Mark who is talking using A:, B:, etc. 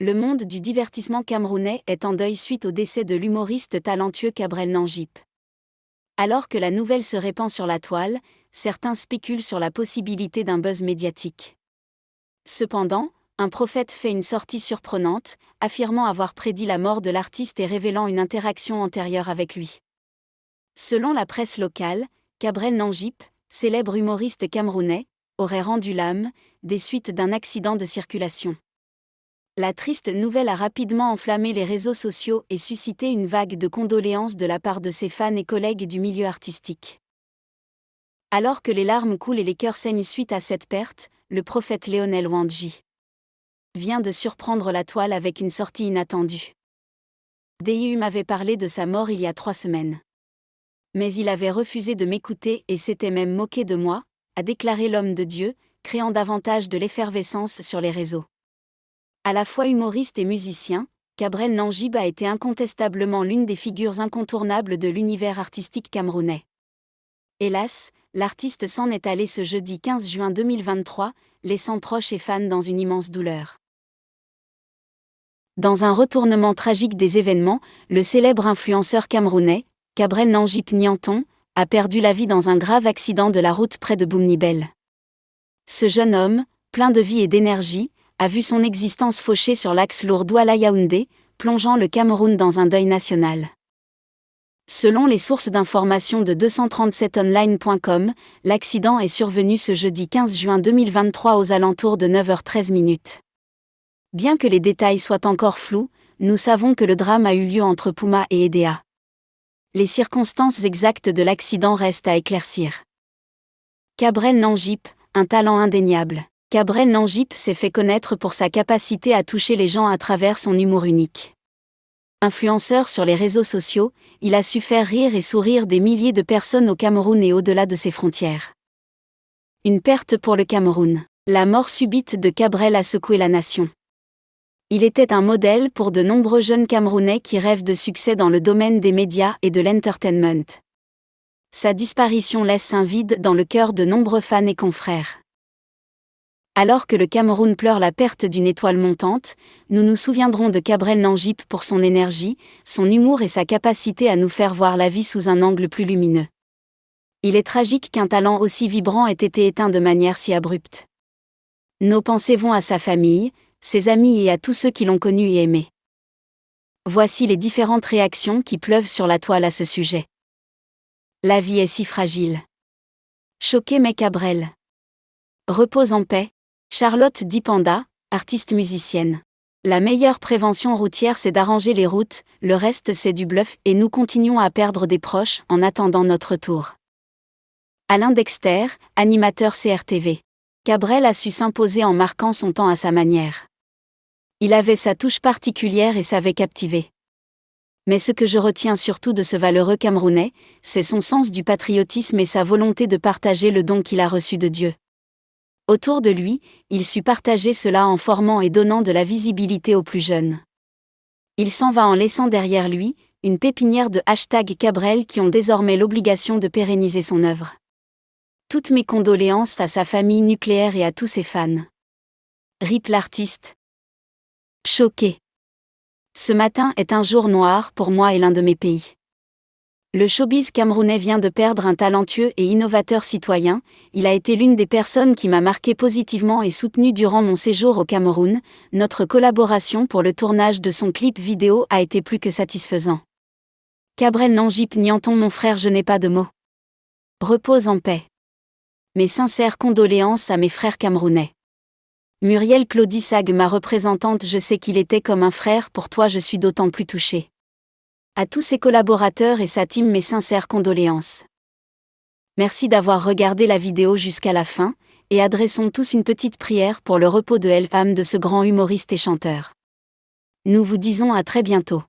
A: Le monde du divertissement camerounais est en deuil suite au décès de l'humoriste talentueux Cabrel Nangip. Alors que la nouvelle se répand sur la toile, certains spéculent sur la possibilité d'un buzz médiatique. Cependant, un prophète fait une sortie surprenante, affirmant avoir prédit la mort de l'artiste et révélant une interaction antérieure avec lui. Selon la presse locale, Cabrel Nangip, célèbre humoriste camerounais, aurait rendu l'âme des suites d'un accident de circulation. La triste nouvelle a rapidement enflammé les réseaux sociaux et suscité une vague de condoléances de la part de ses fans et collègues du milieu artistique. Alors que les larmes coulent et les cœurs saignent suite à cette perte, le prophète Lionel Wandji vient de surprendre la toile avec une sortie inattendue. DIU m'avait parlé de sa mort il y a 3 semaines. Mais il avait refusé de m'écouter et s'était même moqué de moi, a déclaré l'homme de Dieu, créant davantage de l'effervescence sur les réseaux. À la fois humoriste et musicien, Cabrel Nangip a été incontestablement l'une des figures incontournables de l'univers artistique camerounais. Hélas, l'artiste s'en est allé ce jeudi 15 juin 2023, laissant proches et fans dans une immense douleur. Dans un retournement tragique des événements, le célèbre influenceur camerounais, Cabrel Nangip Nianton, a perdu la vie dans un grave accident de la route près de Boumnibel. Ce jeune homme, plein de vie et d'énergie, a vu son existence fauchée sur l'axe lourd Douala-Yaoundé, plongeant le Cameroun dans un deuil national. Selon les sources d'information de 237online.com, l'accident est survenu ce jeudi 15 juin 2023 aux alentours de 9h13. Bien que les détails soient encore flous, nous savons que le drame a eu lieu entre Pouma et Edea. Les circonstances exactes de l'accident restent à éclaircir. Cabrel Nangip, un talent indéniable. Cabrel Nangip s'est fait connaître pour sa capacité à toucher les gens à travers son humour unique. Influenceur sur les réseaux sociaux, il a su faire rire et sourire des milliers de personnes au Cameroun et au-delà de ses frontières. Une perte pour le Cameroun. La mort subite de Cabrel a secoué la nation. Il était un modèle pour de nombreux jeunes Camerounais qui rêvent de succès dans le domaine des médias et de l'entertainment. Sa disparition laisse un vide dans le cœur de nombreux fans et confrères. Alors que le Cameroun pleure la perte d'une étoile montante, nous nous souviendrons de Cabrel Nangip pour son énergie, son humour et sa capacité à nous faire voir la vie sous un angle plus lumineux. Il est tragique qu'un talent aussi vibrant ait été éteint de manière si abrupte. Nos pensées vont à sa famille, ses amis et à tous ceux qui l'ont connu et aimé. Voici les différentes réactions qui pleuvent sur la toile à ce sujet. La vie est si fragile. Choqué mais Cabrel. Repose en paix. Charlotte Dipanda, artiste musicienne. La meilleure prévention routière c'est d'arranger les routes, le reste c'est du bluff et nous continuons à perdre des proches en attendant notre tour. Alain Dexter, animateur CRTV. Cabrel a su s'imposer en marquant son temps à sa manière. Il avait sa touche particulière et savait captiver. Mais ce que je retiens surtout de ce valeureux Camerounais, c'est son sens du patriotisme et sa volonté de partager le don qu'il a reçu de Dieu. Autour de lui, il sut partager cela en formant et donnant de la visibilité aux plus jeunes. Il s'en va en laissant derrière lui une pépinière de #Cabrel qui ont désormais l'obligation de pérenniser son œuvre. Toutes mes condoléances à sa famille nucléaire et à tous ses fans. RIP l'artiste. Choqué. Ce matin est un jour noir pour moi et l'un de mes pays. Le showbiz camerounais vient de perdre un talentueux et innovateur citoyen, il a été l'une des personnes qui m'a marqué positivement et soutenu durant mon séjour au Cameroun, notre collaboration pour le tournage de son clip vidéo a été plus que satisfaisant. Cabrel Nangip Nianton mon frère je n'ai pas de mots. Repose en paix. Mes sincères condoléances à mes frères camerounais. Muriel Claudissag ma représentante je sais qu'il était comme un frère pour toi je suis d'autant plus touchée. À tous ses collaborateurs et sa team mes sincères condoléances. Merci d'avoir regardé la vidéo jusqu'à la fin, et adressons tous une petite prière pour le repos de l'âme de ce grand humoriste et chanteur. Nous vous disons à très bientôt.